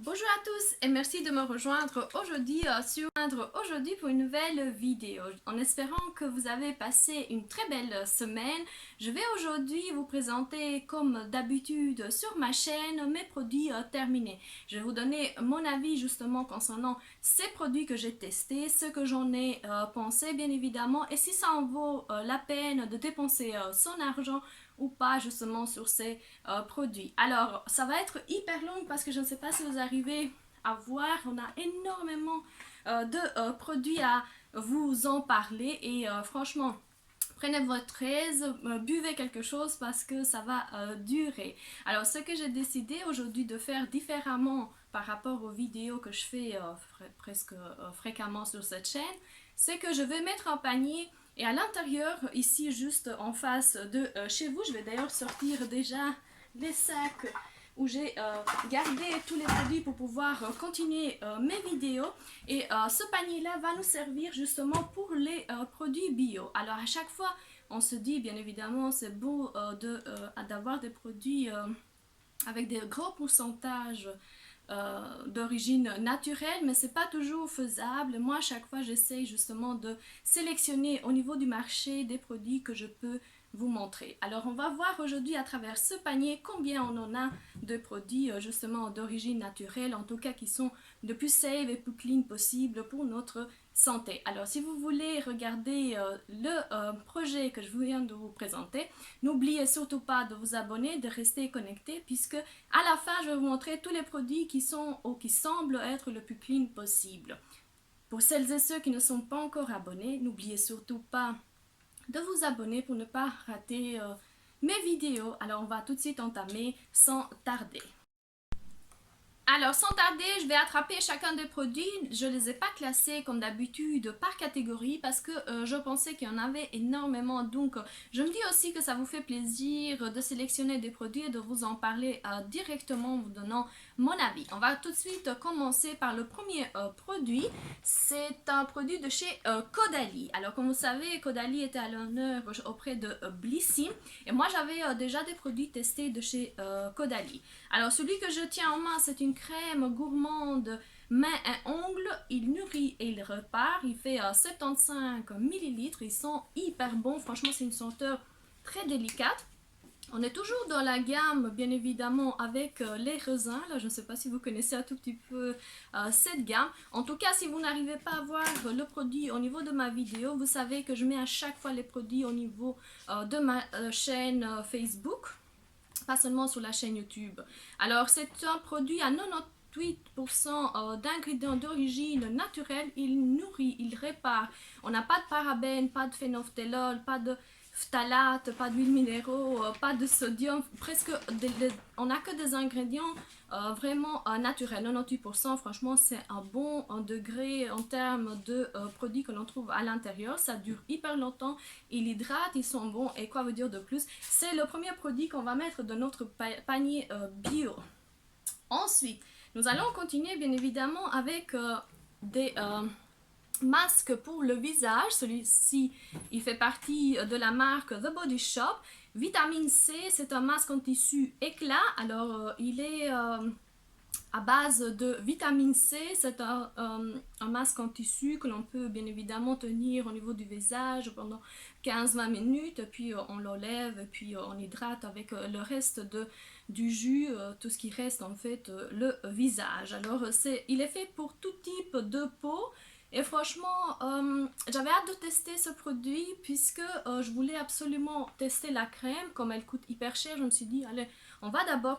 Bonjour à tous et merci de me rejoindre aujourd'hui pour une nouvelle vidéo. En espérant que vous avez passé une très belle semaine, je vais aujourd'hui vous présenter comme d'habitude sur ma chaîne mes produits terminés. Je vais vous donner mon avis justement concernant ces produits que j'ai testés, ce que j'en ai pensé bien évidemment et si ça en vaut la peine de dépenser son argent ou pas justement sur ces produits. Alors, ça va être hyper long parce que je ne sais pas si vous arrivez à voir, on a énormément de produits à vous en parler et franchement, prenez votre aise, buvez quelque chose parce que ça va durer. Alors, ce que j'ai décidé aujourd'hui de faire différemment par rapport aux vidéos que je fais presque fréquemment sur cette chaîne, c'est que je vais mettre un panier et à l'intérieur, ici juste en face de chez vous, je vais d'ailleurs sortir déjà les sacs où j'ai gardé tous les produits pour pouvoir continuer mes vidéos. Et ce panier-là va nous servir justement pour les produits bio. Alors à chaque fois, on se dit bien évidemment c'est beau d'avoir des produits avec des gros pourcentages d'origine naturelle, mais c'est pas toujours faisable. Moi, à chaque fois, j'essaye justement de sélectionner au niveau du marché des produits que je peux vous montrer. Alors, on va voir aujourd'hui à travers ce panier combien on en a de produits justement d'origine naturelle, en tout cas qui sont le plus safe et plus clean possible pour notre santé. Alors, si vous voulez regarder le projet que je viens de vous présenter, n'oubliez surtout pas de vous abonner, de rester connecté, puisque à la fin, je vais vous montrer tous les produits qui sont ou qui semblent être le plus clean possible. Pour celles et ceux qui ne sont pas encore abonnés, n'oubliez surtout pas de vous abonner pour ne pas rater mes vidéos. Alors, on va tout de suite entamer sans tarder. Alors, sans tarder, je vais attraper chacun des produits. Je ne les ai pas classés comme d'habitude par catégorie parce que je pensais qu'il y en avait énormément. Donc, je me dis aussi que ça vous fait plaisir de sélectionner des produits et de vous en parler directement en vous donnant mon avis. On va tout de suite commencer par le premier produit. C'est un produit de chez Caudalie. Alors, comme vous savez, Caudalie était à l'honneur auprès de Blissy. Et moi, j'avais déjà des produits testés de chez Caudalie. Alors, celui que je tiens en main, c'est une crème gourmande main et ongles. Il nourrit et il repart. Il fait 75 millilitres. Ils sont hyper bons. Franchement, c'est une senteur très délicate. On est toujours dans la gamme, bien évidemment, avec les raisins. Là, je ne sais pas si vous connaissez un tout petit peu cette gamme. En tout cas, si vous n'arrivez pas à voir le produit au niveau de ma vidéo, vous savez que je mets à chaque fois les produits au niveau de ma chaîne Facebook, pas seulement sur la chaîne YouTube. Alors, c'est un produit à 98% d'ingrédients d'origine naturelle. Il nourrit, il répare. On n'a pas de parabènes, pas de phénolphtalate, pas de phtalate, pas d'huile minéraux, pas de sodium. On n'a que des ingrédients vraiment naturels. 98%, franchement, c'est un bon degré en termes de produits que l'on trouve à l'intérieur. Ça dure hyper longtemps. Il hydrate, ils sont bons. Et quoi vous dire de plus? C'est le premier produit qu'on va mettre dans notre panier bio. Ensuite, nous allons continuer bien évidemment avec des masques pour le visage. Celui-ci, il fait partie de la marque The Body Shop. Vitamine C, c'est un masque en tissu éclat. Alors, il est à base de vitamine C. C'est un masque en tissu que l'on peut bien évidemment tenir au niveau du visage pendant 15-20 minutes, puis on l'enlève, puis on hydrate avec le reste du jus, tout ce qui reste en fait le visage. Alors il est fait pour tout type de peau. Et franchement, j'avais hâte de tester ce produit puisque je voulais absolument tester la crème. Comme elle coûte hyper cher, je me suis dit, allez, on va d'abord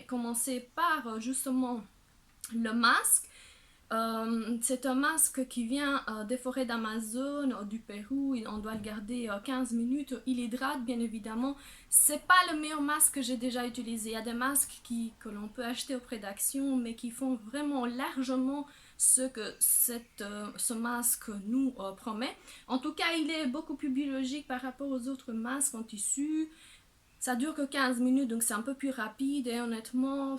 commencer par justement le masque. C'est un masque qui vient des forêts d'Amazon, du Pérou. On doit le garder 15 minutes. Il hydrate bien évidemment. C'est pas le meilleur masque que j'ai déjà utilisé. Il y a des masques que l'on peut acheter auprès d'Action, mais qui font vraiment largement ce que ce masque nous promet. En tout cas, il est beaucoup plus biologique par rapport aux autres masques en tissu. Ça dure que 15 minutes, donc c'est un peu plus rapide et honnêtement,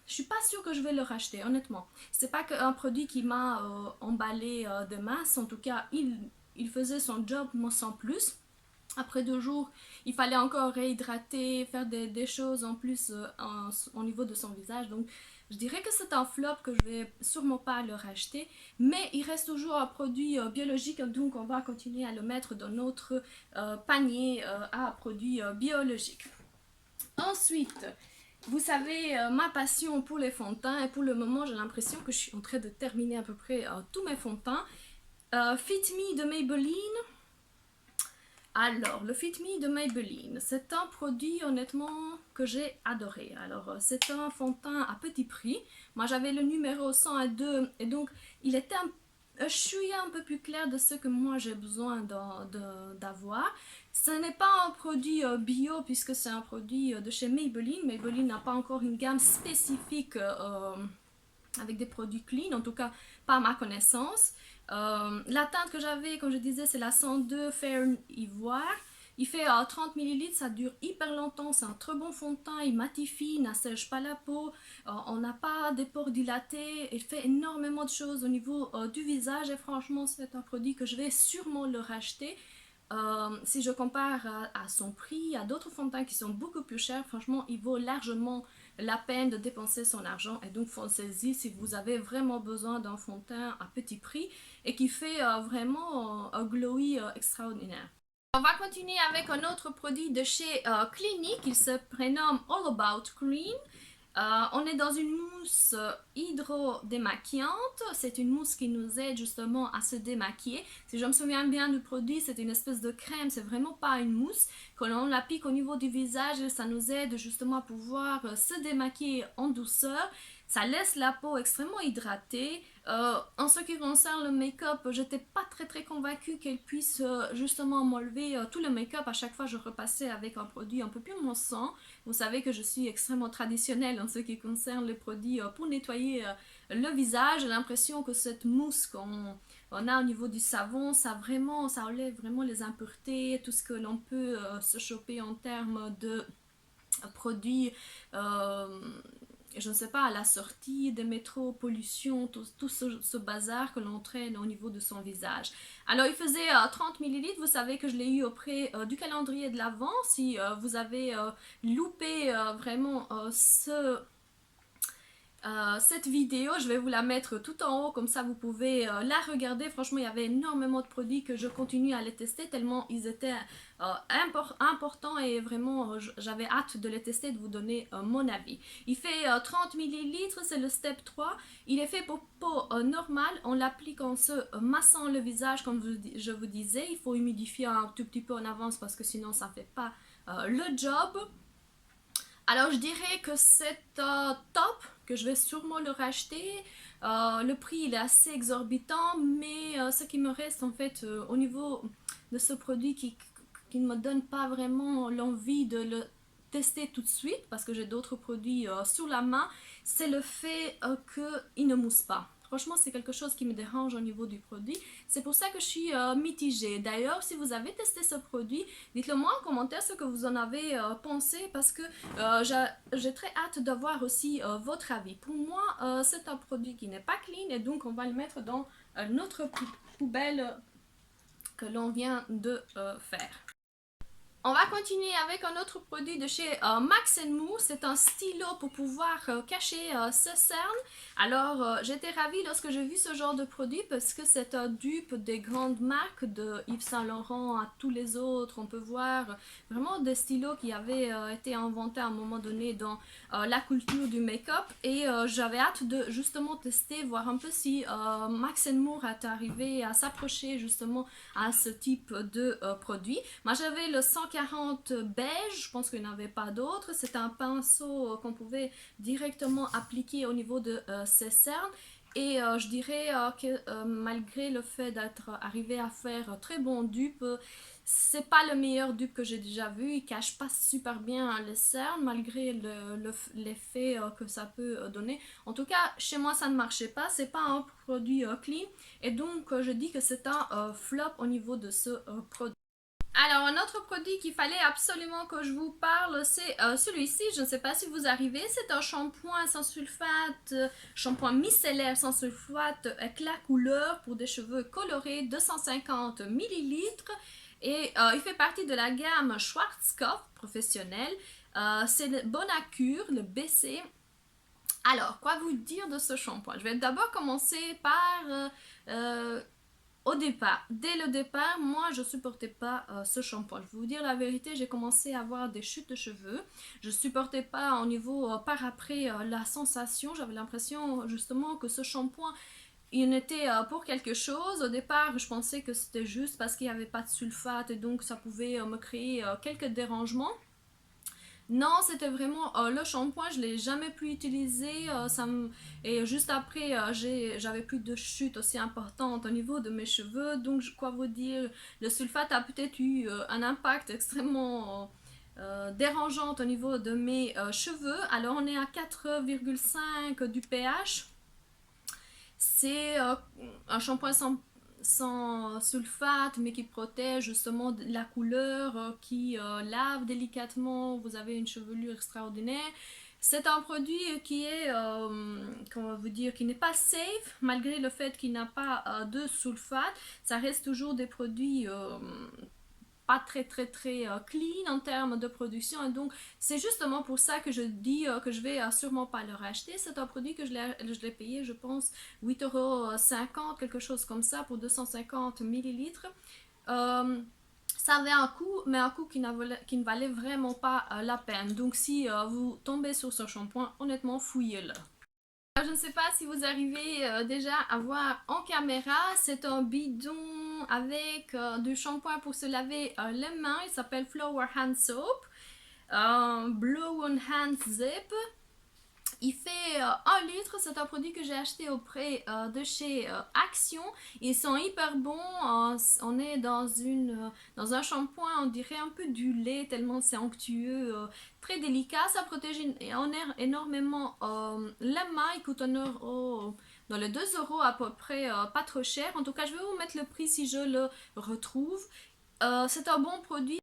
je suis pas sûre que je vais le racheter, honnêtement. C'est pas un produit qui m'a emballé de masse, en tout cas, il faisait son job, moi sans plus. Après 2 jours, il fallait encore réhydrater, faire des choses en plus au niveau de son visage. Donc Je dirais que c'est un flop, que je vais sûrement pas le racheter, mais il reste toujours un produit biologique, donc on va continuer à le mettre dans notre panier à produits biologiques. Ensuite, vous savez, ma passion pour les fonds de teint, et pour le moment j'ai l'impression que je suis en train de terminer à peu près tous mes fonds de teint. Fit Me de Maybelline. Alors, le Fit Me de Maybelline, c'est un produit honnêtement que j'ai adoré. Alors, c'est un fond de teint à petit prix. Moi, j'avais le numéro 102 et donc il était un chouïa un peu plus clair de ce que moi j'ai besoin d'avoir. Ce n'est pas un produit bio puisque c'est un produit de chez Maybelline. Maybelline n'a pas encore une gamme spécifique avec des produits clean, en tout cas pas à ma connaissance. La teinte que j'avais, comme je disais, c'est la 102 Fair Ivoire. Il fait 30 ml, ça dure hyper longtemps, c'est un très bon fond de teint, il matifie, il n'assèche pas la peau, on n'a pas des pores dilatés, il fait énormément de choses au niveau du visage et franchement c'est un produit que je vais sûrement le racheter. Si je compare à son prix, à d'autres fonds de teint qui sont beaucoup plus chers, franchement il vaut largement la peine de dépenser son argent et donc foncez-y si vous avez vraiment besoin d'un fond de teint à petit prix et qui fait vraiment un glowy extraordinaire. On va continuer avec un autre produit de chez Clinique, il se prénomme All About Cream. On est dans une mousse hydro-démaquillante. C'est une mousse qui nous aide justement à se démaquiller. Si je me souviens bien du produit, c'est une espèce de crème, c'est vraiment pas une mousse. Quand on l'applique au niveau du visage, ça nous aide justement à pouvoir se démaquiller en douceur. Ça laisse la peau extrêmement hydratée. En ce qui concerne le make-up, j'étais pas très convaincue qu'elle puisse justement m'enlever tout le make-up. À chaque fois, je repassais avec un produit un peu plus moussant. Vous savez que je suis extrêmement traditionnelle en ce qui concerne les produits pour nettoyer le visage. J'ai l'impression que cette mousse qu'on a au niveau du savon, ça enlève vraiment les impuretés, tout ce que l'on peut se choper en termes de produits, je ne sais pas, à la sortie des métros, pollution, tout ce bazar que l'on traîne au niveau de son visage. Alors il faisait 30 ml, vous savez que je l'ai eu auprès du calendrier de l'Avent. Si vous avez loupé vraiment cette vidéo, je vais vous la mettre tout en haut, comme ça vous pouvez la regarder. Franchement, il y avait énormément de produits que je continue à les tester tellement ils étaient importants et vraiment j'avais hâte de les tester et de vous donner mon avis. Il fait 30 ml, c'est le step 3. Il est fait pour peau normale, on l'applique en se massant le visage comme je vous disais. Il faut humidifier un tout petit peu en avance parce que sinon ça ne fait pas le job. Alors je dirais que c'est top, que je vais sûrement le racheter. Le prix il est assez exorbitant, mais ce qui me reste en fait au niveau de ce produit qui ne me donne pas vraiment l'envie de le tester tout de suite, parce que j'ai d'autres produits sous la main, c'est le fait qu'il ne mousse pas. Franchement, c'est quelque chose qui me dérange au niveau du produit. C'est pour ça que je suis mitigée. D'ailleurs, si vous avez testé ce produit, dites-le moi en commentaire ce que vous en avez pensé parce que j'ai très hâte d'avoir aussi votre avis. Pour moi, c'est un produit qui n'est pas clean et donc on va le mettre dans notre poubelle que l'on vient de faire. On va continuer avec un autre produit de chez Max Move. C'est un stylo pour pouvoir cacher ce cerne. Alors, j'étais ravie lorsque j'ai vu ce genre de produit parce que c'est un dupe des grandes marques de Yves Saint Laurent à tous les autres. On peut voir vraiment des stylos qui avaient été inventés à un moment donné dans la culture du make-up. Et j'avais hâte de justement tester, voir un peu si Max Move est arrivé à s'approcher justement à ce type de produit. Moi, j'avais le 140 beige, je pense qu'il n'y en avait pas d'autres. C'est un pinceau qu'on pouvait directement appliquer au niveau de ses cernes. Et je dirais que malgré le fait d'être arrivé à faire très bon dupe, c'est pas le meilleur dupe que j'ai déjà vu. Il cache pas super bien les cernes malgré l'effet que ça peut donner. En tout cas, chez moi ça ne marchait pas. C'est pas un produit clean et donc je dis que c'est un flop au niveau de ce produit. Alors, un autre produit qu'il fallait absolument que je vous parle, c'est celui-ci. Je ne sais pas si vous arrivez. C'est un shampoing sans sulfate, shampoing micellaire sans sulfate, éclat couleur pour des cheveux colorés, 250 ml. Et il fait partie de la gamme Schwarzkopf professionnel. C'est le Bonacure, le BC. Alors, quoi vous dire de ce shampoing? Je vais d'abord commencer par au départ. Dès le départ, moi, je supportais pas ce shampoing. Je vais vous dire la vérité, j'ai commencé à avoir des chutes de cheveux. Je supportais pas au niveau par après la sensation. J'avais l'impression justement que ce shampoing il était pour quelque chose. Au départ, je pensais que c'était juste parce qu'il n'y avait pas de sulfate et donc ça pouvait me créer quelques dérangements. Non, c'était vraiment le shampoing, je l'ai jamais pu utiliser. Et juste après, j'avais plus de chute aussi importante au niveau de mes cheveux. Donc, quoi vous dire, le sulfate a peut-être eu un impact extrêmement dérangeant au niveau de mes cheveux. Alors, on est à 4,5 du pH. C'est un shampoing sans sulfate, mais qui protège justement de la couleur, qui lave délicatement. Vous avez une chevelure extraordinaire. C'est un produit qui est, comment vous dire, qui n'est pas safe, malgré le fait qu'il n'a pas de sulfate. Ça reste toujours des produits pas très clean en termes de production et donc c'est justement pour ça que je dis que je vais sûrement pas le racheter. C'est un produit que je l'ai payé je pense 8,50 € quelque chose comme ça pour 250 millilitres. Ça avait un coût, mais un coût qui ne valait vraiment pas la peine. Donc si vous tombez sur ce shampoing, honnêtement, fouillez-le. Je ne sais pas si vous arrivez déjà à voir en caméra, c'est un bidon avec du shampoing pour se laver les mains. Il s'appelle Flower Hand Soap. Blow on Hand Zip. Il fait 1 litre, c'est un produit que j'ai acheté auprès de chez Action. Ils sont hyper bons, on est dans un shampoing, on dirait un peu du lait tellement c'est onctueux, très délicat. Ça protège énormément la main, il coûte 1 € dans les 2 € à peu près, pas trop cher. En tout cas, je vais vous mettre le prix si je le retrouve. C'est un bon produit.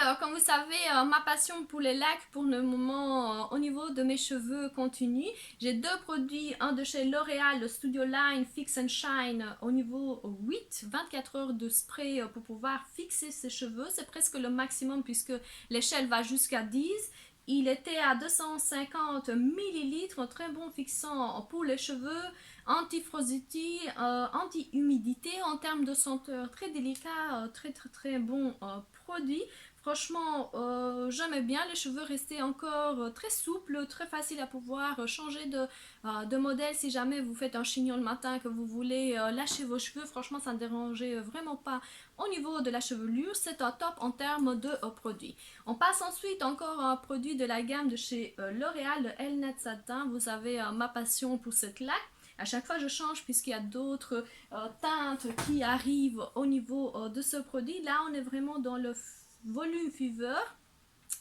Alors, comme vous savez, ma passion pour les lacs pour le moment au niveau de mes cheveux continue. J'ai 2 produits, un de chez L'Oréal, le Studio Line Fix and Shine au niveau 8, 24 heures de spray pour pouvoir fixer ses cheveux. C'est presque le maximum puisque l'échelle va jusqu'à 10. Il était à 250 millilitres, un très bon fixant pour les cheveux, anti-frosity, anti-humidité en termes de senteur, très délicat, très bon produit. Franchement, j'aimais bien, les cheveux restaient encore très souples, très faciles à pouvoir changer de modèle si jamais vous faites un chignon le matin que vous voulez lâcher vos cheveux. Franchement, ça ne dérangeait vraiment pas au niveau de la chevelure. C'est un top en termes de produits. On passe ensuite encore à un produit de la gamme de chez L'Oréal, le L-Net Satin. Vous savez ma passion pour cette laque. À chaque fois, je change puisqu'il y a d'autres teintes qui arrivent au niveau de ce produit. Là, on est vraiment dans le volume fever,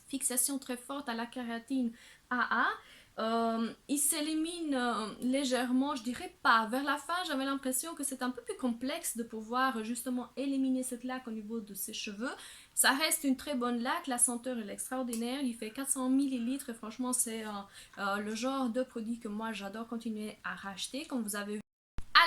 fixation très forte à la kératine AA. Il s'élimine légèrement, je dirais pas. Vers la fin, j'avais l'impression que c'est un peu plus complexe de pouvoir justement éliminer cette laque au niveau de ses cheveux. Ça reste une très bonne laque, la senteur est extraordinaire, il fait 400 millilitres et franchement c'est le genre de produit que moi j'adore continuer à racheter, comme vous avez vu.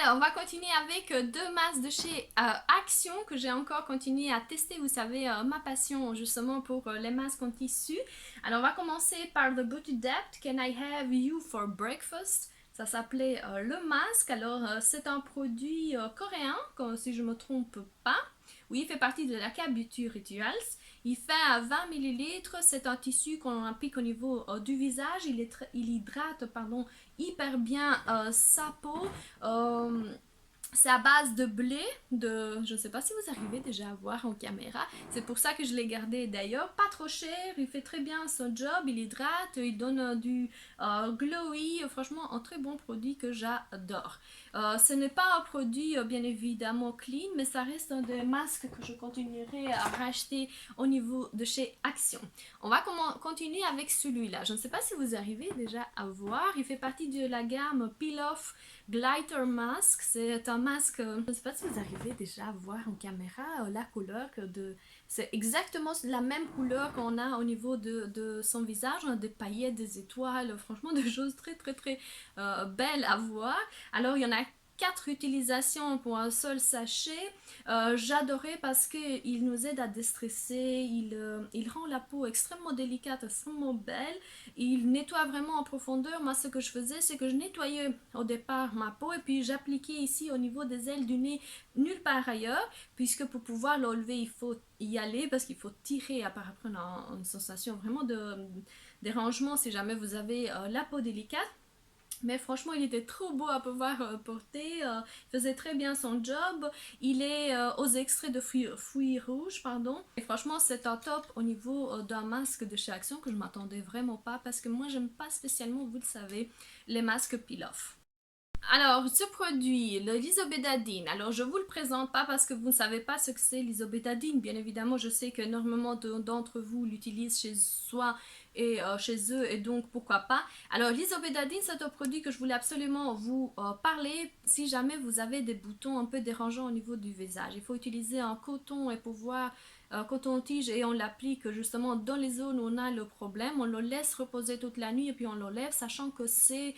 Alors, on va continuer avec 2 masques de chez Action que j'ai encore continué à tester. Vous savez, ma passion justement pour les masques en tissu. Alors, on va commencer par The Beauty Depth, Can I Have You for Breakfast? Ça s'appelait le masque. Alors, c'est un produit coréen, si je ne me trompe pas. Oui, il fait partie de la Beauty Rituals. Il fait 20 millilitres. C'est un tissu qu'on applique au niveau du visage. Il hydrate hyper bien sa peau. C'est à base de blé, je ne sais pas si vous arrivez déjà à voir en caméra, c'est pour ça que je l'ai gardé d'ailleurs, pas trop cher, il fait très bien son job, il hydrate, il donne du glowy, franchement un très bon produit que j'adore. Ce n'est pas un produit bien évidemment clean, mais ça reste un des masques que je continuerai à racheter au niveau de chez Action. On va continuer avec celui-là, je ne sais pas si vous arrivez déjà à voir, il fait partie de la gamme Peel Off Glitter Mask. C'est un masque, je ne sais pas si vous arrivez déjà à voir en caméra la couleur c'est exactement la même couleur qu'on a au niveau de son visage. On a des paillettes, des étoiles, franchement des choses très belles à voir. Alors il y en a 4 utilisations pour un seul sachet. J'adorais parce qu'il nous aide à déstresser, il rend la peau extrêmement délicate, extrêmement belle, il nettoie vraiment en profondeur. Moi ce que je faisais c'est que je nettoyais au départ ma peau et puis j'appliquais ici au niveau des ailes du nez, nulle part ailleurs, puisque pour pouvoir l'enlever il faut y aller parce qu'il faut tirer. Après on a une sensation vraiment de dérangement si jamais vous avez la peau délicate. Mais franchement, il était trop beau à pouvoir porter. Il faisait très bien son job. Il est aux extraits de fruits rouges, pardon. Et franchement, c'est un top au niveau d'un masque de chez Action que je m'attendais vraiment pas parce que moi, j'aime pas spécialement, vous le savez, les masques peel-off. Alors, ce produit, le l'isobétadine, alors je vous le présente pas parce que vous ne savez pas ce que c'est l'isobétadine. Bien évidemment, je sais qu'énormément d'entre vous l'utilisent chez soi et chez eux, et donc pourquoi pas. Alors, l'isobétadine, c'est un produit que je voulais absolument vous parler si jamais vous avez des boutons un peu dérangeants au niveau du visage. Il faut utiliser un coton et pouvoir coton-tige et on l'applique justement dans les zones où on a le problème. On le laisse reposer toute la nuit et puis on l'enlève, sachant que c'est...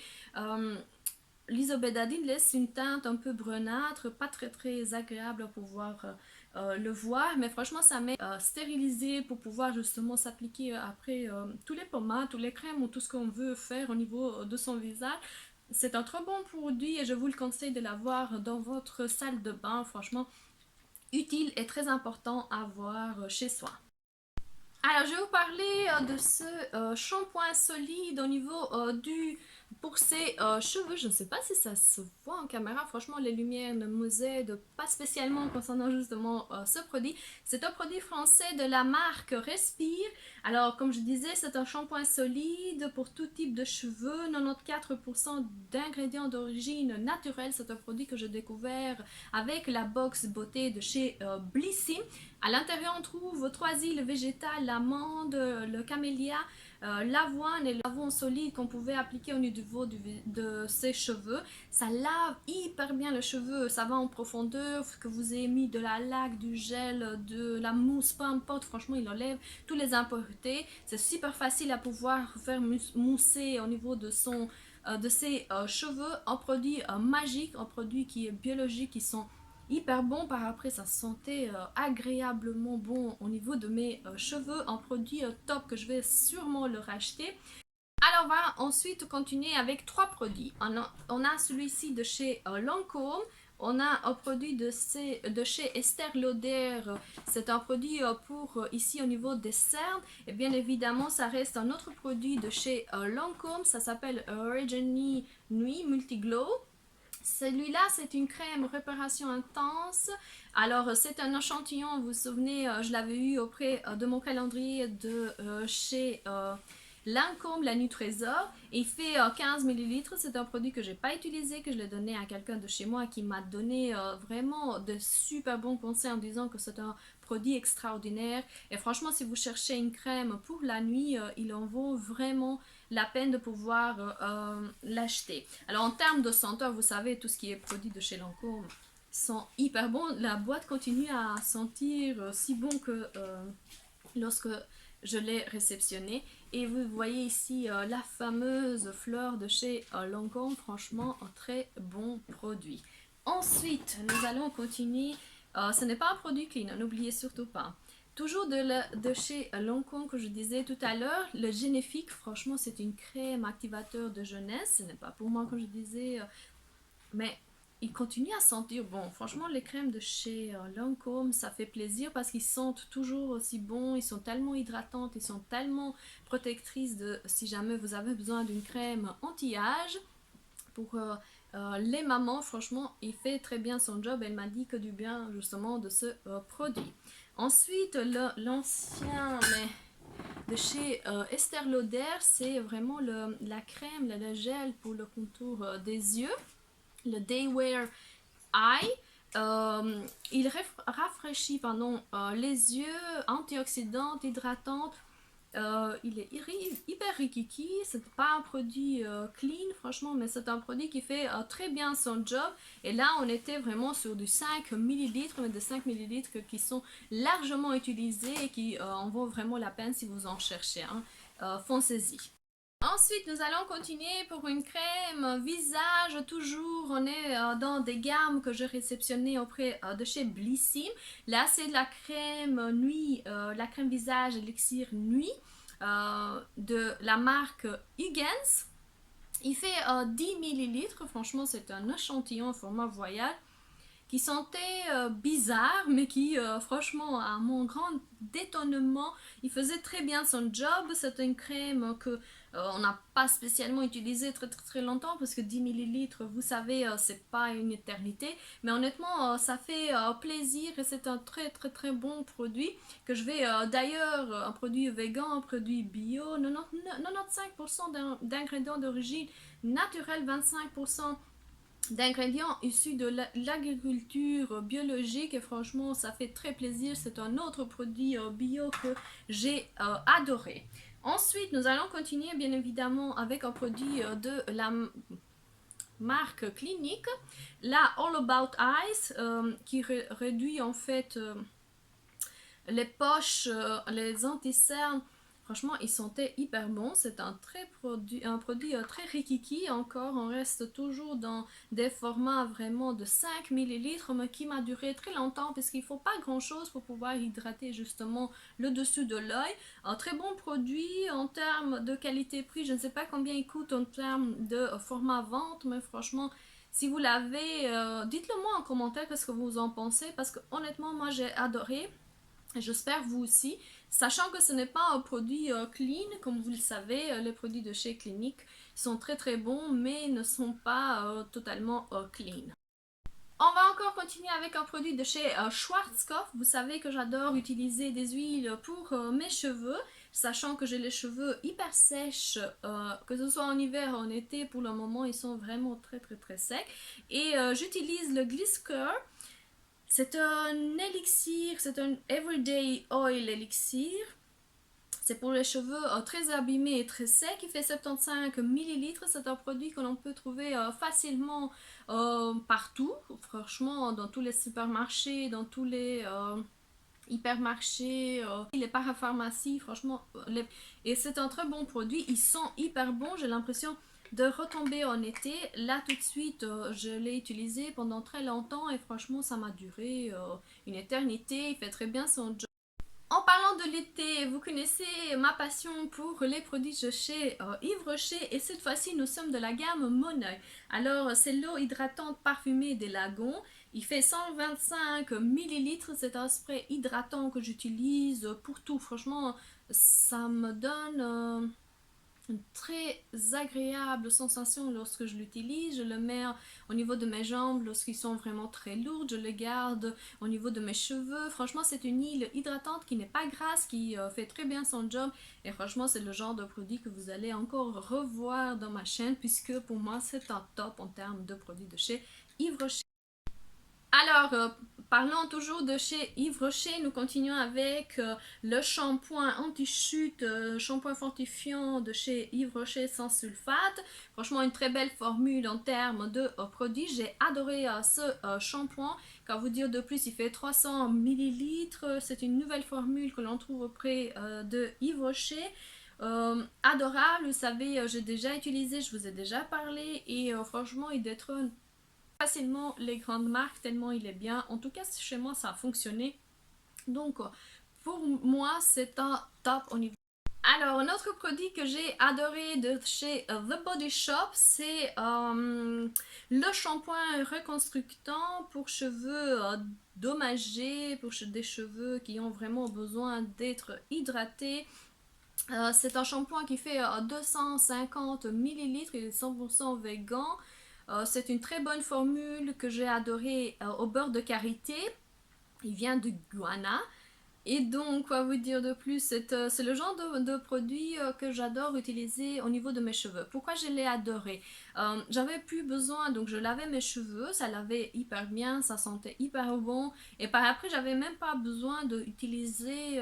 l'isobétadine laisse une teinte un peu brunâtre, pas très agréable à pouvoir le voir, mais franchement ça m'est stérilisé pour pouvoir justement s'appliquer après tous les pommades, tous les crèmes ou tout ce qu'on veut faire au niveau de son visage. C'est un très bon produit et je vous le conseille de l'avoir dans votre salle de bain, franchement utile et très important à avoir chez soi. Alors, je vais vous parler de ce shampoing solide au niveau pour ses cheveux. Je ne sais pas si ça se voit en caméra. Franchement, les lumières ne nous aident pas spécialement concernant justement ce produit. C'est un produit français de la marque Respire. Alors, comme je disais, c'est un shampoing solide pour tout type de cheveux. 94% d'ingrédients d'origine naturelle. C'est un produit que j'ai découvert avec la box beauté de chez Blissim. À l'intérieur, on trouve 3 huiles végétales, l'amande, le camélia, l'avoine et le savon solide qu'on pouvait appliquer au niveau de ses cheveux. Ça lave hyper bien le cheveu, ça va en profondeur, que vous ayez mis de la laque, du gel, de la mousse, peu importe, franchement il enlève toutes les impuretés. C'est super facile à pouvoir faire mousser au niveau de ses cheveux. Un produit magique, un produit qui est biologique, qui sont hyper bon. Par après ça sentait agréablement bon au niveau de mes cheveux, un produit top que je vais sûrement le racheter. Alors on va ensuite continuer avec 3 produits. On a celui-ci de chez Lancôme. On a un produit de chez Esther Lauder, c'est un produit pour ici au niveau des cernes. Et bien évidemment, ça reste un autre produit de chez Lancôme, ça s'appelle Regeni Nuit Multiglow. Celui-là, c'est une crème réparation intense. Alors, c'est un échantillon, vous vous souvenez, je l'avais eu auprès de mon calendrier de chez Lancôme, la Nutrésor. Il fait 15 ml. C'est un produit que je n'ai pas utilisé, que je l'ai donné à quelqu'un de chez moi qui m'a donné vraiment de super bons conseils en disant que c'est un produit extraordinaire. Et franchement, si vous cherchez une crème pour la nuit, il en vaut vraiment la peine de pouvoir l'acheter. Alors en termes de senteur, vous savez, tout ce qui est produit de chez Lancôme sent hyper bon. La boîte continue à sentir si bon que lorsque je l'ai réceptionné. Et vous voyez ici la fameuse fleur de chez Lancôme. Franchement, un très bon produit. Ensuite, nous allons continuer. Ce n'est pas un produit clean, n'oubliez surtout pas. Toujours de chez Lancôme que je disais tout à l'heure, le Généfique, franchement c'est une crème activateur de jeunesse, ce n'est pas pour moi comme je disais, mais il continue à sentir bon. Franchement les crèmes de chez Lancôme ça fait plaisir parce qu'ils sentent toujours aussi bon, ils sont tellement hydratantes, ils sont tellement protectrices de si jamais vous avez besoin d'une crème anti-âge. Pour les mamans, franchement, il fait très bien son job. Elle m'a dit que du bien justement de ce produit. Ensuite, l'ancien de chez Esther Lauder, c'est vraiment la crème, le gel pour le contour des yeux, le Day Wear Eye. Il rafraîchit les yeux, antioxydant, hydratant. Il est hyper rikiki, c'est pas un produit clean franchement, mais c'est un produit qui fait très bien son job. Et là on était vraiment sur du 5 ml, mais de 5 ml qui sont largement utilisés et qui en vaut vraiment la peine si vous en cherchez. Foncez-y. Ensuite, nous allons continuer pour une crème visage. Toujours, on est dans des gammes que j'ai réceptionnées auprès de chez Blissim. Là, c'est de la crème nuit, la crème visage élixir nuit de la marque Huygens. Il fait 10 millilitres. Franchement, c'est un échantillon en format voyage qui sentait bizarre, mais qui, franchement, à mon grand détonnement, il faisait très bien son job. C'est une crème que on n'a pas spécialement utilisée très longtemps, parce que 10 millilitres, vous savez, c'est pas une éternité. Mais honnêtement, ça fait plaisir et c'est un très bon produit que je vais d'ailleurs, un produit vegan, un produit bio, 95% d'ingrédients d'origine naturelle, 25% d'ingrédients issus de l'agriculture biologique et franchement ça fait très plaisir, c'est un autre produit bio que j'ai adoré. Ensuite nous allons continuer bien évidemment avec un produit de la marque Clinique, la All About Eyes, qui réduit en fait les poches, les anti-cernes. Franchement, ils sentaient hyper bons. C'est un produit très rikiki. Encore, on reste toujours dans des formats vraiment de 5 millilitres, mais qui m'a duré très longtemps parce qu'il ne faut pas grand chose pour pouvoir hydrater justement le dessus de l'œil. Un très bon produit en termes de qualité-prix. Je ne sais pas combien il coûte en termes de format vente, mais franchement, si vous l'avez, dites-le moi en commentaire qu'est-ce que vous en pensez parce que honnêtement, moi j'ai adoré. J'espère vous aussi, sachant que ce n'est pas un produit clean, comme vous le savez, les produits de chez Clinique sont très bons, mais ne sont pas totalement clean. On va encore continuer avec un produit de chez Schwarzkopf. Vous savez que j'adore utiliser des huiles pour mes cheveux, sachant que j'ai les cheveux hyper sèches, que ce soit en hiver ou en été, pour le moment ils sont vraiment très secs. Et j'utilise le Gliss-Kur. C'est un élixir, c'est un everyday oil élixir. C'est pour les cheveux très abîmés et très secs. Il fait 75 millilitres. C'est un produit que l'on peut trouver facilement partout. Franchement, dans tous les supermarchés, dans tous les hypermarchés, les parapharmacies. Franchement, et c'est un très bon produit. Ils sont hyper bons. J'ai l'impression de retomber en été. Là tout de suite, je l'ai utilisé pendant très longtemps et franchement ça m'a duré une éternité. Il fait très bien son job. En parlant de l'été, vous connaissez ma passion pour les produits de chez Yves Rocher et cette fois-ci nous sommes de la gamme Moneuil. Alors c'est l'eau hydratante parfumée des lagons. Il fait 125 millilitres. C'est un spray hydratant que j'utilise pour tout. Franchement, ça me donne une très agréable sensation lorsque je l'utilise. Je le mets au niveau de mes jambes lorsqu'ils sont vraiment très lourds. Je le garde au niveau de mes cheveux. Franchement, c'est une huile hydratante qui n'est pas grasse, qui fait très bien son job. Et franchement, c'est le genre de produit que vous allez encore revoir dans ma chaîne puisque pour moi, c'est un top en termes de produits de chez Yves Rocher. Alors, parlons toujours de chez Yves Rocher, nous continuons avec le shampoing anti-chute, shampoing fortifiant de chez Yves Rocher sans sulfate. Franchement, une très belle formule en termes de produits. J'ai adoré ce shampoing. Qu'à vous dire de plus, il fait 300 millilitres. C'est une nouvelle formule que l'on trouve auprès de Yves Rocher. Adorable, vous savez, j'ai déjà utilisé, je vous ai déjà parlé et franchement, il détrône facilement les grandes marques tellement il est bien. En tout cas, chez moi, ça a fonctionné. Donc, pour moi, c'est un top au niveau. Alors, un autre produit que j'ai adoré de chez The Body Shop, c'est le shampoing reconstructant pour cheveux dommagés, pour des cheveux qui ont vraiment besoin d'être hydratés. C'est un shampoing qui fait 250 millilitres, il est 100% vegan. C'est une très bonne formule que j'ai adorée au beurre de karité. Il vient de guana. Et donc, quoi vous dire de plus, c'est le genre de produit que j'adore utiliser au niveau de mes cheveux. Pourquoi je l'ai adoré? J'avais plus besoin, donc je lavais mes cheveux, ça lavait hyper bien, ça sentait hyper bon. Et par après, j'avais même pas besoin d'utiliser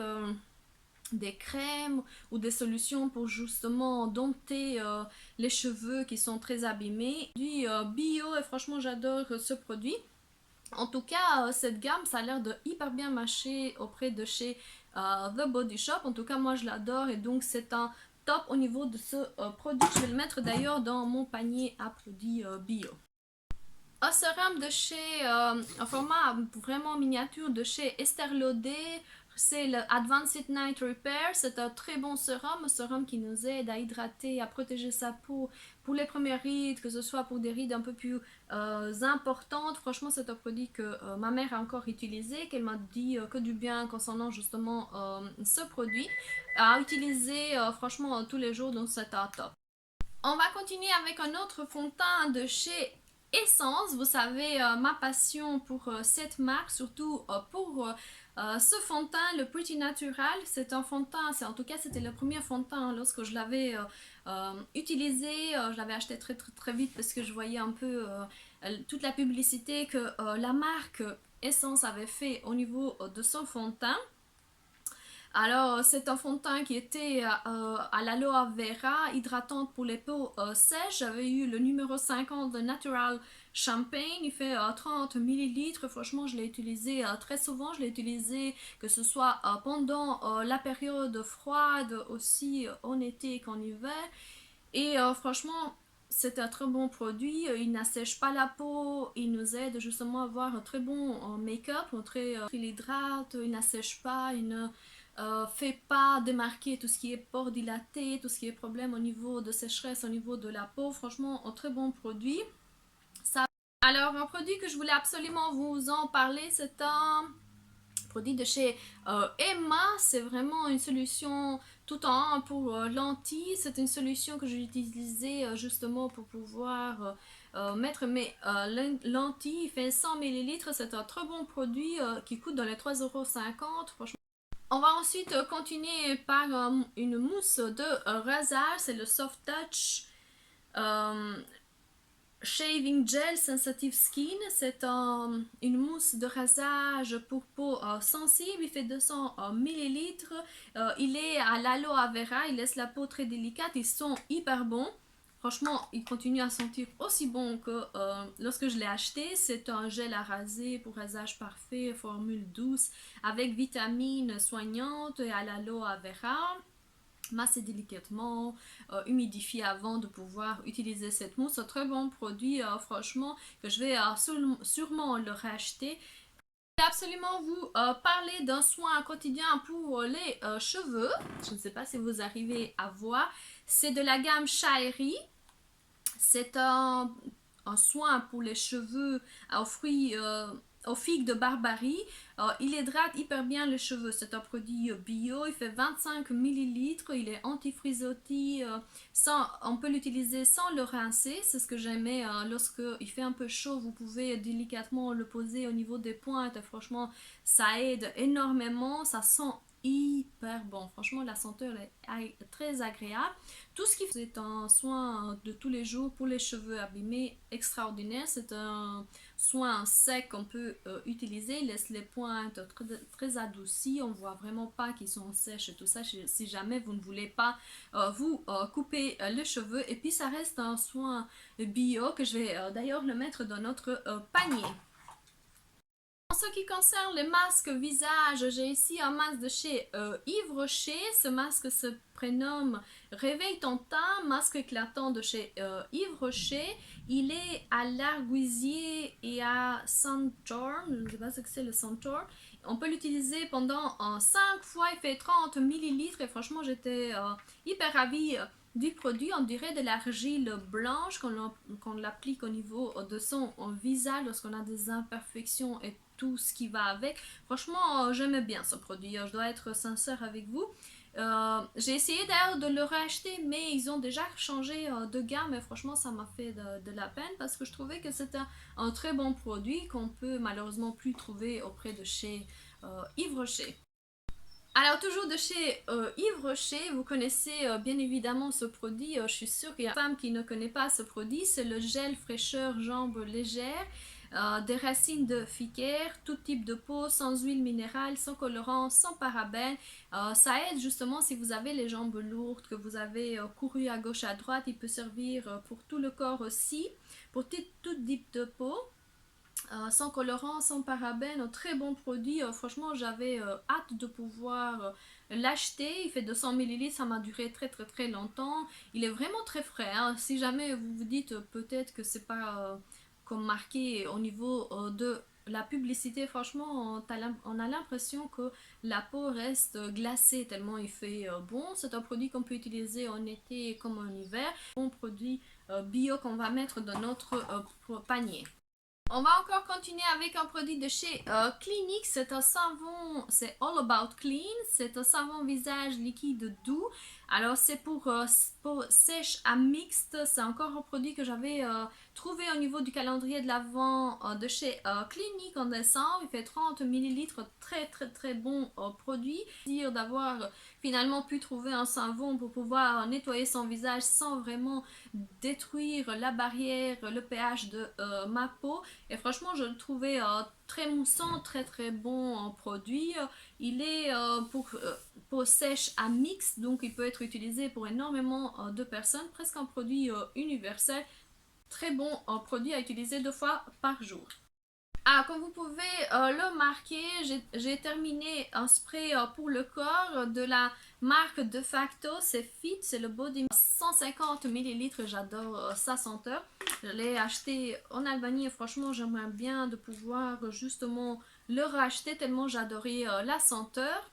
des crèmes ou des solutions pour justement dompter les cheveux qui sont très abîmés. Du bio et franchement j'adore ce produit. En tout cas, cette gamme, ça a l'air de hyper bien marcher auprès de chez The Body Shop. En tout cas, moi, je l'adore et donc c'est un top au niveau de ce produit. Je vais le mettre d'ailleurs dans mon panier à produits bio. Un sérum de chez, un format vraiment miniature de chez Estée Lauder, c'est le Advanced Night Repair. C'est un très bon sérum qui nous aide à hydrater, à protéger sa peau pour les premières rides, que ce soit pour des rides un peu plus importantes. Franchement, c'est un produit que ma mère a encore utilisé, qu'elle m'a dit que du bien concernant justement ce produit, à utiliser franchement tous les jours, donc c'est un top. On va continuer avec un autre fond de teint de chez Essence. Vous savez, ma passion pour cette marque, surtout pour ce fond de teint, le Pretty Natural. C'est un fond de teint, en tout cas c'était le premier fond de teint lorsque je l'avais utilisé. Je l'avais acheté très vite parce que je voyais un peu toute la publicité que la marque Essence avait fait au niveau de son fond de teint. Alors, c'est un fond de teint qui était à l'aloe vera, hydratante pour les peaux sèches. J'avais eu le numéro 50 de Natural Champagne, il fait 30 millilitres. Franchement, je l'ai utilisé très souvent. Je l'ai utilisé que ce soit pendant la période froide, aussi en été qu'en hiver. Et franchement, c'est un très bon produit. Il n'assèche pas la peau. Il nous aide justement à avoir un très bon make-up. Il hydrate, il n'assèche pas, il ne fait pas démarquer tout ce qui est pores dilatés, tout ce qui est problème au niveau de sécheresse, au niveau de la peau. Franchement, un très bon produit. Alors, un produit que je voulais absolument vous en parler, c'est un produit de chez Emma. C'est vraiment une solution tout en un pour lentilles. C'est une solution que j'ai utilisée justement pour pouvoir mettre mes lentilles. Il fait 100 millilitres. C'est un très bon produit qui coûte dans les 3,50 €. Franchement, on va ensuite continuer par une mousse de rasage. C'est le Soft Touch Shaving Gel Sensitive Skin. C'est une mousse de rasage pour peau sensible. Il fait 200 millilitres. Il est à l'aloe vera. Il laisse la peau très délicate. Ils sont hyper bons. Franchement, il continue à sentir aussi bon que lorsque je l'ai acheté. C'est un gel à raser pour rasage parfait, formule douce, avec vitamines soignantes et à l'aloe vera. Masser délicatement, humidifier avant de pouvoir utiliser cette mousse. Un très bon produit, franchement, que je vais sûrement le racheter. Je vais absolument vous parler d'un soin quotidien pour les cheveux. Je ne sais pas si vous arrivez à voir. C'est de la gamme Shaheri. C'est un soin pour les cheveux aux fruits, aux figues de Barbarie. Il hydrate hyper bien les cheveux. C'est un produit bio. Il fait 25 millilitres. Il est anti-frisottis. On peut l'utiliser sans le rincer. C'est ce que j'aimais. Lorsque il fait un peu chaud, vous pouvez délicatement le poser au niveau des pointes. Franchement, ça aide énormément. Ça sent hyper bon. Franchement, la senteur est très agréable. Tout ce qui est un soin de tous les jours pour les cheveux abîmés, extraordinaire. C'est un soin sec qu'on peut utiliser. Il laisse les pointes très adoucies. On voit vraiment pas qu'ils sont sèches et tout ça. Si jamais vous ne voulez pas vous couper les cheveux. Et puis ça reste un soin bio que je vais d'ailleurs le mettre dans notre panier. En ce qui concerne les masques visage, j'ai ici un masque de chez Yves Rocher. Ce masque se prénomme Réveille ton teint, masque éclatant de chez Yves Rocher. Il est à l'arguisier et à Santorum. Je ne sais pas ce que c'est le Santorum. On peut l'utiliser pendant 5 fois. Il fait 30 millilitres et franchement j'étais hyper ravie du produit. On dirait de l'argile blanche qu'on l'applique au niveau de son visage lorsqu'on a des imperfections et tout ce qui va avec. Franchement, j'aimais bien ce produit. Je dois être sincère avec vous. J'ai essayé d'ailleurs de le racheter, mais ils ont déjà changé de gamme. Et franchement, ça m'a fait de la peine parce que je trouvais que c'était un très bon produit qu'on peut malheureusement plus trouver auprès de chez Yves Rocher. Alors toujours de chez Yves Rocher, vous connaissez bien évidemment ce produit, je suis sûre qu'il y a une femme qui ne connaît pas ce produit, c'est le gel fraîcheur jambes légères, des racines de ficaire, tout type de peau, sans huile minérale, sans colorant, sans parabènes. Ça aide justement si vous avez les jambes lourdes, que vous avez couru à gauche à droite, il peut servir pour tout le corps aussi, pour tout type de peau. sans colorant, sans parabènes, un très bon produit. Franchement, j'avais hâte de pouvoir l'acheter. Il fait 200 millilitres, ça m'a duré très très très longtemps. Il est vraiment très frais, hein. Si jamais vous vous dites peut-être que c'est pas comme marqué au niveau de la publicité, franchement, on a l'impression que la peau reste glacée tellement il fait bon. C'est un produit qu'on peut utiliser en été comme en hiver. Un produit bio qu'on va mettre dans notre panier. On va encore continuer avec un produit de chez Clinique. C'est un savon, c'est All About Clean. C'est un savon visage liquide doux. Alors c'est pour peau sèche à mixte. C'est encore un produit que j'avais trouvé au niveau du calendrier de l'Avent de chez Clinique en décembre. Il fait 30 millilitres. Très très très bon produit. Dire d'avoir finalement pu trouver un savon pour pouvoir nettoyer son visage sans vraiment détruire la barrière, le pH de ma peau. Et franchement, je le trouvais très moussant, très très bon en produit. Il est pour peau sèche à mix, donc il peut être utilisé pour énormément de personnes, presque un produit universel. Très bon produit à utiliser 2 fois par jour. Ah, comme vous pouvez le marquer, j'ai terminé un spray pour le corps de la marque De Facto, c'est Fit, c'est le Body 150 millilitres. J'adore sa senteur. Je l'ai acheté en Albanie et franchement j'aimerais bien de pouvoir justement le racheter tellement j'adorais la senteur.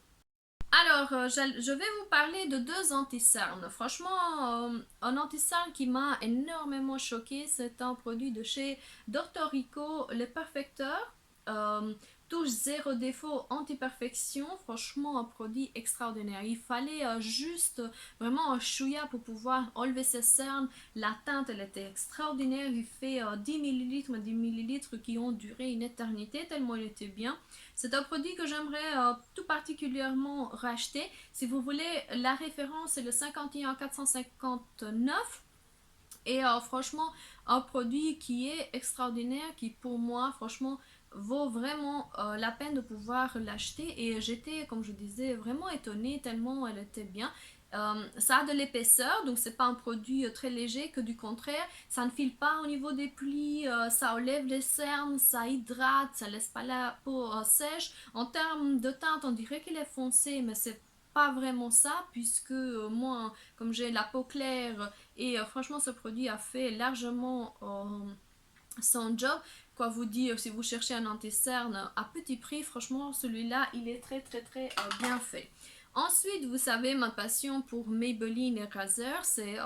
Alors, je vais vous parler de 2 anti-cernes. Franchement, un anti-cerne qui m'a énormément choqué, c'est un produit de chez Dr. Rico, le Perfecteur. Euh, Touche zéro défaut, anti-perfection. Franchement, un produit extraordinaire. Il fallait juste vraiment un chouïa pour pouvoir enlever ses cernes. La teinte, elle était extraordinaire. Il fait 10 millilitres, mais 10 millilitres qui ont duré une éternité, tellement il était bien. C'est un produit que j'aimerais tout particulièrement racheter. Si vous voulez, la référence c'est le 51459. Et franchement, un produit qui est extraordinaire, qui pour moi, franchement, vaut vraiment la peine de pouvoir l'acheter. Et j'étais, comme je disais, vraiment étonnée tellement elle était bien. Ça a de l'épaisseur, donc c'est pas un produit très léger, que du contraire, ça ne file pas au niveau des plis, ça enlève les cernes, ça hydrate, ça laisse pas la peau sèche. En termes de teinte, on dirait qu'il est foncé, mais c'est pas vraiment ça, puisque moi, comme j'ai la peau claire, et franchement, ce produit a fait largement son job. Quoi vous dire, si vous cherchez un anti-cerne à petit prix, franchement, celui-là, il est très très très bien fait. Ensuite, vous savez, ma passion pour Maybelline Eraser, c'est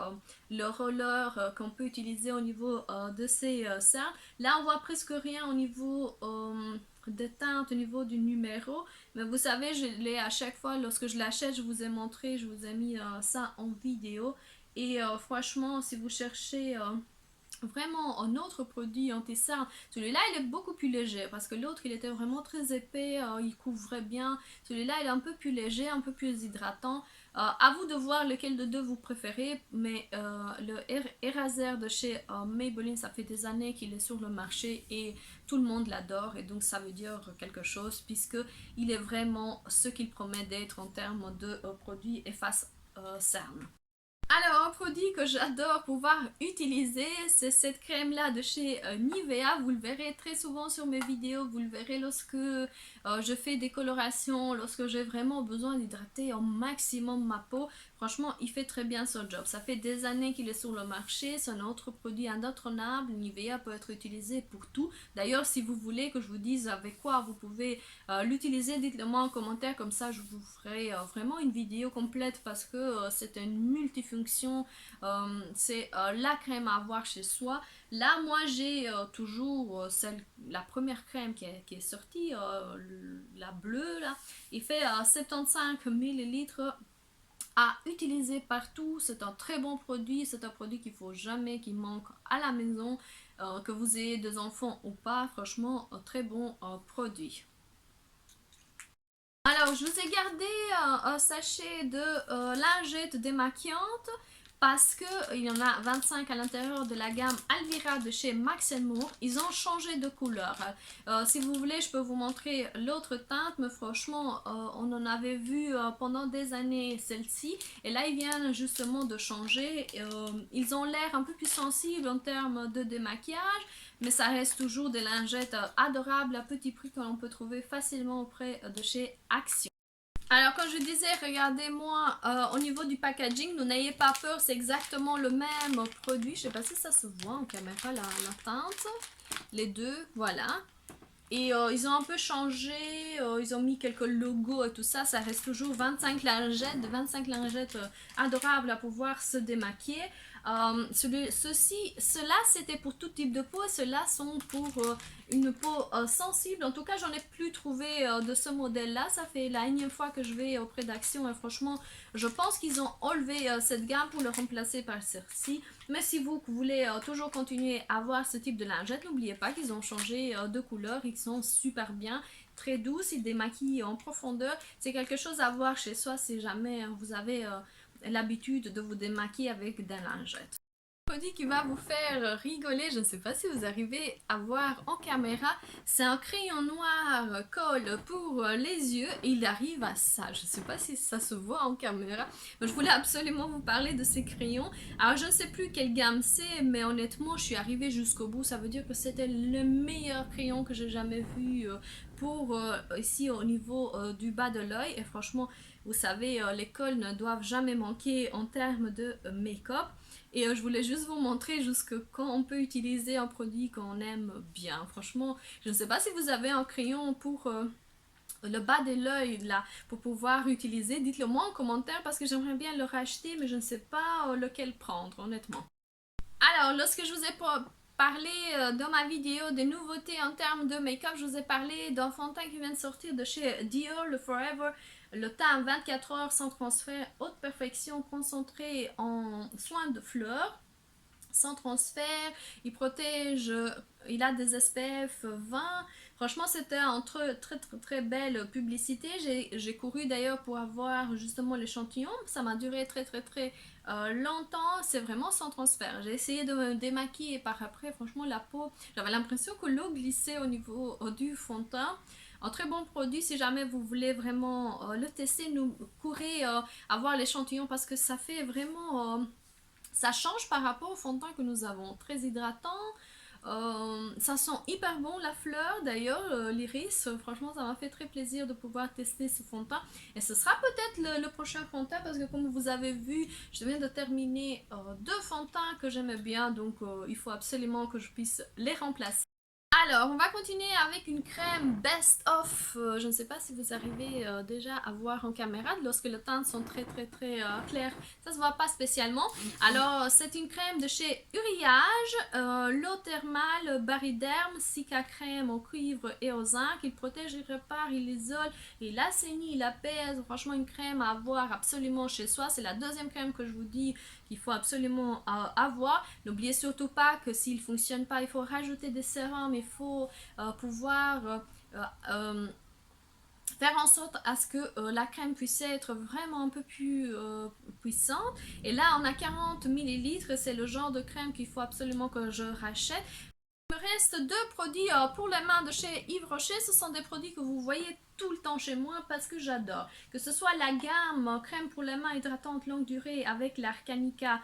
le roller qu'on peut utiliser au niveau de ces cernes. Là, on voit presque rien au niveau de teinte, au niveau du numéro. Mais vous savez, je l'ai à chaque fois, lorsque je l'achète, je vous ai montré, je vous ai mis ça en vidéo. Et franchement, si vous cherchez vraiment un autre produit anti-cerne, celui-là il est beaucoup plus léger parce que l'autre il était vraiment très épais, il couvrait bien. Celui-là il est un peu plus léger, un peu plus hydratant. À vous de voir lequel de deux vous préférez, mais le Eraser de chez Maybelline, ça fait des années qu'il est sur le marché et tout le monde l'adore, et donc ça veut dire quelque chose puisque il est vraiment ce qu'il promet d'être en termes de produit efface cerne. Alors, un produit que j'adore pouvoir utiliser, c'est cette crème-là de chez Nivea. Vous le verrez très souvent sur mes vidéos, vous le verrez lorsque je fais des colorations, lorsque j'ai vraiment besoin d'hydrater au maximum ma peau. Franchement, il fait très bien son job. Ça fait des années qu'il est sur le marché, c'est un autre produit indétrônable. Nivea peut être utilisé pour tout. D'ailleurs, si vous voulez que je vous dise avec quoi vous pouvez l'utiliser, dites-le moi en commentaire, comme ça je vous ferai vraiment une vidéo complète parce que c'est une multifonction. C'est la crème à avoir chez soi. Là, moi, j'ai toujours la première crème qui est sortie, la bleue, là. Il fait 75 millilitres à utiliser partout. C'est un très bon produit. C'est un produit qu'il faut jamais qu'il manque à la maison, que vous ayez des enfants ou pas. Franchement, un très bon produit. Alors, je vous ai gardé un sachet de lingettes démaquillantes. parce que il y en a 25 à l'intérieur de la gamme Alvira de chez Max Moore. Ils ont changé de couleur. Si vous voulez, je peux vous montrer l'autre teinte, mais franchement, on en avait vu pendant des années celle-ci. Et là, ils viennent justement de changer. Ils ont l'air un peu plus sensibles en termes de démaquillage, mais ça reste toujours des lingettes adorables à petit prix que l'on peut trouver facilement auprès de chez Action. Alors comme je disais, regardez-moi au niveau du packaging, vous n'ayez pas peur, c'est exactement le même produit. Je ne sais pas si ça se voit en caméra la teinte, les deux, voilà. Et ils ont un peu changé, ils ont mis quelques logos et tout ça, ça reste toujours 25 lingettes adorables à pouvoir se démaquiller. Ceux-là c'était pour tout type de peau et ceux-là sont pour une peau sensible. En tout cas, j'en ai plus trouvé de ce modèle-là. Ça fait la énième fois que je vais auprès d'Action et franchement, je pense qu'ils ont enlevé cette gamme pour le remplacer par celle-ci. Mais si vous voulez toujours continuer à avoir ce type de lingette, n'oubliez pas qu'ils ont changé de couleur. Ils sont super bien, très douces, ils démaquillent en profondeur. C'est quelque chose à voir chez soi si jamais vous avez l'habitude de vous démaquiller avec des lingettes. Un produit qui va vous faire rigoler, je ne sais pas si vous arrivez à voir en caméra, c'est un crayon noir colle pour les yeux et il arrive à ça. Je ne sais pas si ça se voit en caméra, mais je voulais absolument vous parler de ces crayons. Alors je ne sais plus quelle gamme c'est, mais honnêtement je suis arrivée jusqu'au bout. Ça veut dire que c'était le meilleur crayon que j'ai jamais vu pour ici au niveau du bas de l'œil. Et franchement, vous savez, les cols ne doivent jamais manquer en termes de make-up. Et je voulais juste vous montrer jusque quand on peut utiliser un produit qu'on aime bien. Franchement, je ne sais pas si vous avez un crayon pour le bas de l'œil là, pour pouvoir utiliser. Dites-le moi en commentaire parce que j'aimerais bien le racheter, mais je ne sais pas lequel prendre, honnêtement. Alors, lorsque je vous ai parlé dans ma vidéo des nouveautés en termes de make-up, je vous ai parlé d'un fond de teint qui vient de sortir de chez Dior, le Forever. Le teint 24 heures sans transfert, haute perfection, concentré en soins de fleurs, sans transfert. Il protège, il a des SPF 20. Franchement, c'était une très belle publicité. J'ai couru d'ailleurs pour avoir justement l'échantillon. Ça m'a duré très longtemps. C'est vraiment sans transfert. J'ai essayé de me démaquiller par après. Franchement, la peau, j'avais l'impression que l'eau glissait au niveau du fond de teint. Un très bon produit si jamais vous voulez vraiment le tester, nous courez avoir l'échantillon parce que ça fait vraiment, ça change par rapport au fond de teint que nous avons. Très hydratant, ça sent hyper bon la fleur d'ailleurs, l'iris. Franchement, ça m'a fait très plaisir de pouvoir tester ce fond de teint. Et ce sera peut-être le prochain fond de teint parce que comme vous avez vu, je viens de terminer deux fonds de teint que j'aimais bien. Donc il faut absolument que je puisse les remplacer. Alors, on va continuer avec une crème Best Of. Je ne sais pas si vous arrivez déjà à voir en caméra. Lorsque les teintes sont très claires, ça se voit pas spécialement. Alors, c'est une crème de chez Uriage, l'eau thermale Bariderm, Cica crème au cuivre et au zinc. Il protège, il répare, il isole, il assainit, il apaise. Franchement, une crème à avoir absolument chez soi. C'est la deuxième crème que je vous dis qu'il faut absolument avoir. N'oubliez surtout pas que s'il ne fonctionne pas, il faut rajouter des sérums. Il faut pouvoir faire en sorte à ce que la crème puisse être vraiment un peu plus puissante. Et là, on a 40 ml. C'est le genre de crème qu'il faut absolument que je rachète. Il me reste deux produits pour les mains de chez Yves Rocher. Ce sont des produits que vous voyez tout le temps chez moi parce que j'adore. Que ce soit la gamme crème pour les mains hydratante longue durée avec l'Arcanica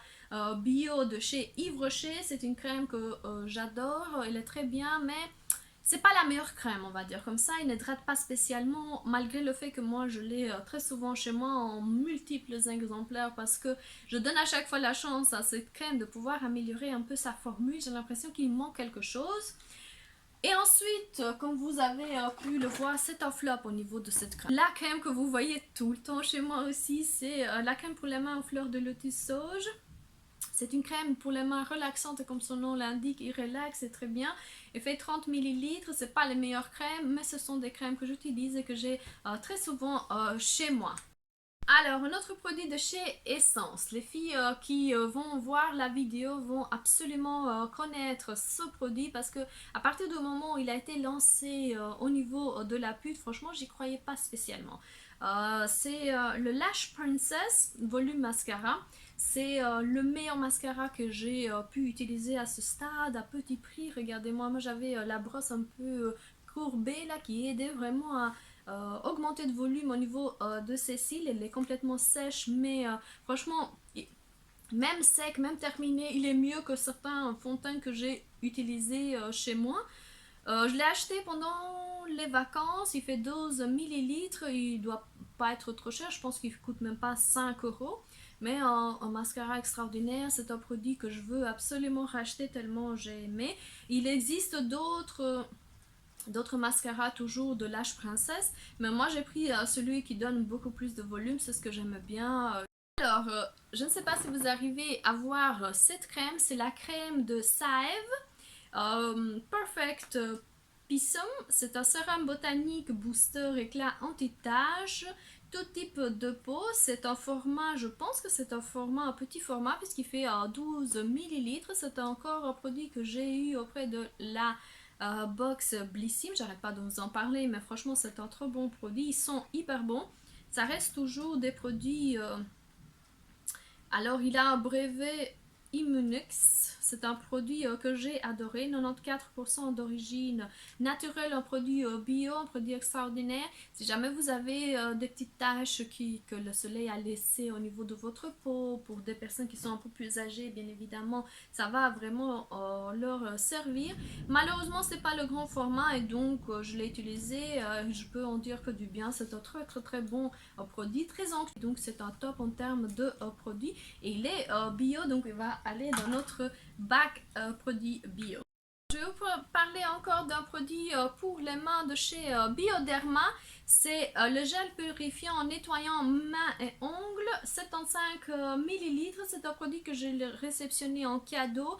bio de chez Yves Rocher. C'est une crème que j'adore. Elle est très bien, mais c'est pas la meilleure crème, on va dire comme ça. Il n'hydrate pas spécialement, malgré le fait que moi je l'ai très souvent chez moi en multiples exemplaires parce que je donne à chaque fois la chance à cette crème de pouvoir améliorer un peu sa formule. J'ai l'impression qu'il manque quelque chose. Et ensuite, comme vous avez pu le voir, c'est un flop au niveau de cette crème. La crème que vous voyez tout le temps chez moi aussi, c'est la crème pour les mains en fleurs de lotus sauge. C'est une crème pour les mains relaxante, comme son nom l'indique, il relaxe, c'est très bien. Elle fait 30 ml, c'est pas les meilleures crèmes, mais ce sont des crèmes que j'utilise et que j'ai très souvent chez moi. Alors, un autre produit de chez Essence. Les filles qui vont voir la vidéo vont absolument connaître ce produit parce que à partir du moment où il a été lancé au niveau de la pub, franchement, j'y croyais pas spécialement. C'est le Lash Princess Volume Mascara. C'est le meilleur mascara que j'ai pu utiliser à ce stade, à petit prix. Regardez-moi, moi j'avais la brosse un peu courbée là qui aidait vraiment à augmenter de volume au niveau de ses cils. Elle est complètement sèche, mais franchement, même sec, même terminé, il est mieux que certains fonds de teint que j'ai utilisés chez moi. Je l'ai acheté pendant les vacances, il fait 12 millilitres, il doit pas être trop cher, je pense qu'il coûte même pas 5 euros. Mais un mascara extraordinaire, c'est un produit que je veux absolument racheter tellement j'ai aimé. Il existe d'autres mascaras toujours de l'âge princesse, mais moi j'ai pris celui qui donne beaucoup plus de volume, c'est ce que j'aime bien. Alors, je ne sais pas si vous arrivez à voir cette crème, c'est la crème de Saève. Perfect Pisum, c'est un sérum botanique booster éclat anti-tache, tout type de peau. C'est un format, je pense que c'est un format, un petit format, puisqu'il fait 12 millilitres. C'est encore un produit que j'ai eu auprès de la box Blissim. J'arrête pas de vous en parler, mais franchement, c'est un trop bon produit. Ils sont hyper bons. Ça reste toujours des produits. Alors, il a un brevet Immunex. C'est un produit que j'ai adoré. 94% d'origine naturelle, un produit bio, un produit extraordinaire. Si jamais vous avez des petites taches que le soleil a laissées au niveau de votre peau, pour des personnes qui sont un peu plus âgées, bien évidemment, ça va vraiment leur servir. Malheureusement, c'est pas le grand format et donc je l'ai utilisé. Je peux en dire que du bien. C'est un très très très bon produit, très ancré. Donc c'est un top en termes de produits. Et il est bio, donc il va aller dans notre bac produit bio. Je vais vous parler encore d'un produit pour les mains de chez Bioderma. C'est le gel purifiant nettoyant mains et ongles, 75 millilitres. C'est un produit que j'ai réceptionné en cadeau.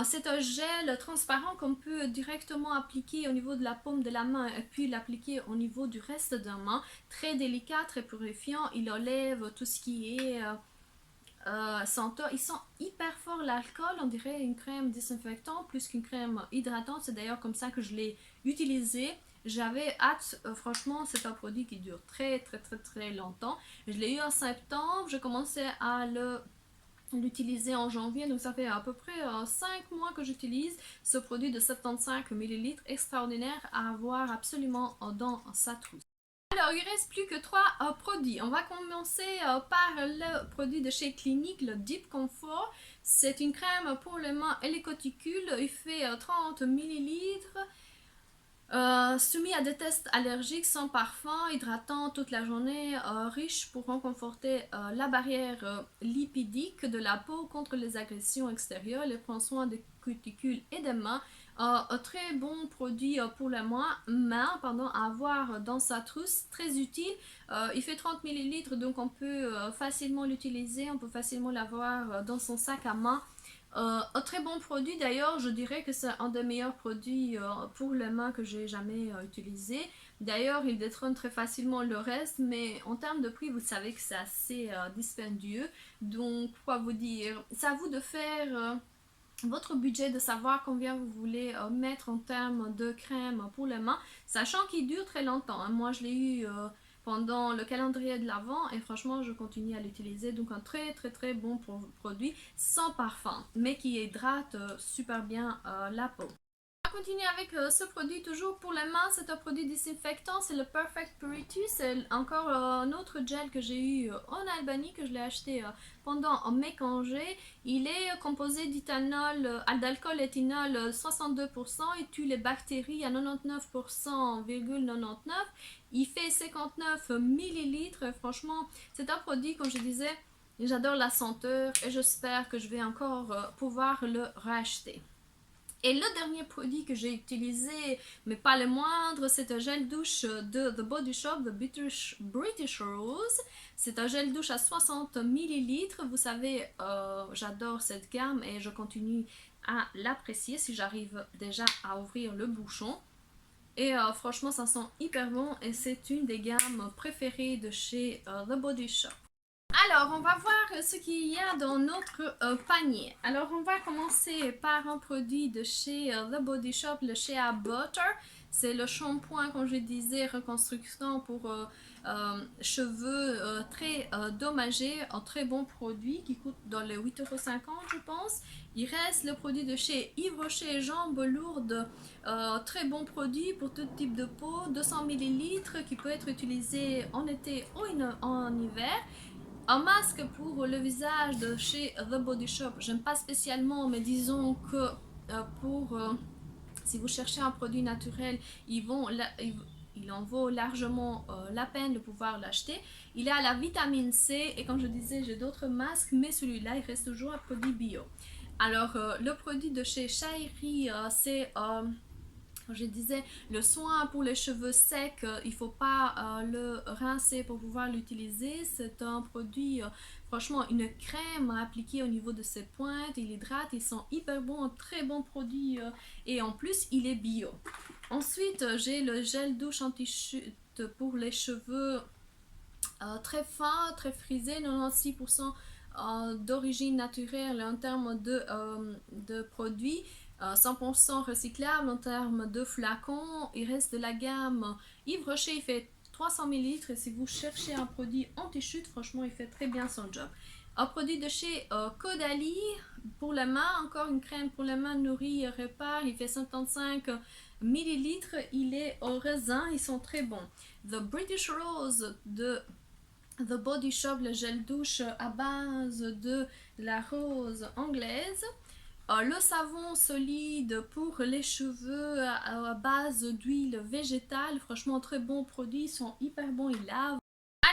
C'est un gel transparent qu'on peut directement appliquer au niveau de la paume de la main et puis l'appliquer au niveau du reste de la main. Très délicat, très purifiant. Il enlève tout ce qui est senteur. Ils sont hyper forts l'alcool, on dirait une crème désinfectante plus qu'une crème hydratante. C'est d'ailleurs comme ça que je l'ai utilisé. J'avais hâte, franchement c'est un produit qui dure très très très très longtemps. Je l'ai eu en septembre, j'ai commencé à l'utiliser en janvier, donc ça fait à peu près 5 mois que j'utilise ce produit de 75 millilitres, extraordinaire à avoir absolument dans sa trousse. Alors, il ne reste plus que 3 produits. On va commencer par le produit de chez Clinique, le Deep Comfort. C'est une crème pour les mains et les cuticules. Il fait 30 millilitres. Soumis à des tests allergiques, sans parfum, hydratant toute la journée, riche pour renconforter la barrière lipidique de la peau contre les agressions extérieures. Il prend soin des cuticules et des mains. Un très bon produit pour la main, à avoir dans sa trousse, très utile. Il fait 30 millilitres, donc on peut facilement l'utiliser, on peut facilement l'avoir dans son sac à main. Un très bon produit d'ailleurs, je dirais que c'est un des meilleurs produits pour les mains que j'ai jamais utilisé. D'ailleurs, il détrône très facilement le reste, mais en termes de prix, vous savez que c'est assez dispendieux. Donc, quoi vous dire, c'est à vous de faire votre budget, de savoir combien vous voulez mettre en termes de crème pour les mains, sachant qu'il dure très longtemps. Hein. Moi, je l'ai eu pendant le calendrier de l'Avent et franchement, je continue à l'utiliser. Donc, un très très très bon produit sans parfum, mais qui hydrate super bien la peau. On va continuer avec ce produit toujours pour les mains. C'est un produit désinfectant, c'est le Perfect Purity. C'est encore un autre gel que j'ai eu en Albanie, que je l'ai acheté pendant mes congés. Il est composé d'éthanol, d'alcool éthanol 62%. Il tue les bactéries à 99,99%. Il fait 59 millilitres. Franchement, c'est un produit, comme je disais, j'adore la senteur et j'espère que je vais encore pouvoir le racheter. Et le dernier produit que j'ai utilisé, mais pas le moindre, c'est un gel douche de The Body Shop, The British Rose. C'est un gel douche à 60 millilitres. Vous savez, j'adore cette gamme et je continue à l'apprécier si j'arrive déjà à ouvrir le bouchon. Et franchement, ça sent hyper bon et c'est une des gammes préférées de chez The Body Shop. Alors, on va voir ce qu'il y a dans notre panier. Alors, on va commencer par un produit de chez The Body Shop, le Shea Butter. C'est le shampoing, comme je disais, reconstruction pour cheveux très dommagés, un très bon produit qui coûte dans les 8,50 € je pense. Il reste le produit de chez Yves Rocher, jambes lourdes, très bon produit pour tout type de peau, 200 ml qui peut être utilisé en été ou en hiver. Un masque pour le visage de chez The Body Shop, j'aime pas spécialement, mais disons que si vous cherchez un produit naturel, il en vaut largement la peine de pouvoir l'acheter. Il a la vitamine C et comme je disais, j'ai d'autres masques, mais celui-là, il reste toujours un produit bio. Alors, le produit de chez Shairi, c'est je disais, le soin pour les cheveux secs, il ne faut pas le rincer pour pouvoir l'utiliser. C'est un produit, franchement, une crème à appliquer au niveau de ses pointes. Il hydrate, ils sont hyper bons, un très bon produit et en plus, il est bio. Ensuite, j'ai le gel douche anti-chute pour les cheveux très fins, très frisés, 96% d'origine naturelle en termes de produits. 100% recyclable en termes de flacons. Il reste de la gamme Yves Rocher, il fait 300 ml et si vous cherchez un produit anti-chute, franchement, il fait très bien son job. Un produit de chez Caudalie pour les mains, encore une crème pour les mains nourrie répare, il fait 75 ml, il est au raisin, ils sont très bons. The British Rose de The Body Shop, le gel douche à base de la rose anglaise. Le savon solide pour les cheveux à base d'huile végétale, franchement très bon produit, ils sont hyper bons, ils lavent.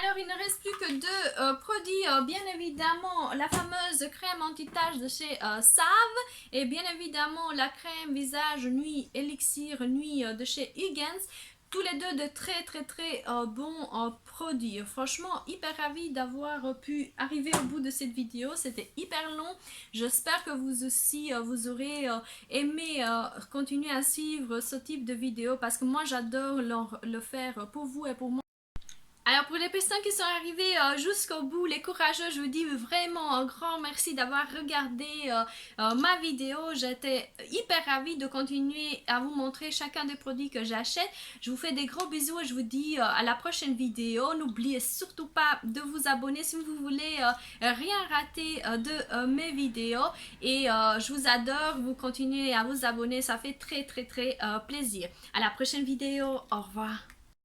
Alors il ne reste plus que deux produits, bien évidemment la fameuse crème anti-tache de chez Save et bien évidemment la crème visage nuit élixir nuit de chez Hugens. Tous les deux de très bons produits. Franchement, hyper ravie d'avoir pu arriver au bout de cette vidéo. C'était hyper long. J'espère que vous aussi, vous aurez aimé continuer à suivre ce type de vidéo parce que moi, j'adore le faire pour vous et pour moi. Alors pour les personnes qui sont arrivées jusqu'au bout, les courageux, je vous dis vraiment un grand merci d'avoir regardé ma vidéo. J'étais hyper ravie de continuer à vous montrer chacun des produits que j'achète. Je vous fais des gros bisous et je vous dis à la prochaine vidéo. N'oubliez surtout pas de vous abonner si vous voulez rien rater de mes vidéos. Et je vous adore, vous continuez à vous abonner, ça fait très plaisir. À la prochaine vidéo, au revoir.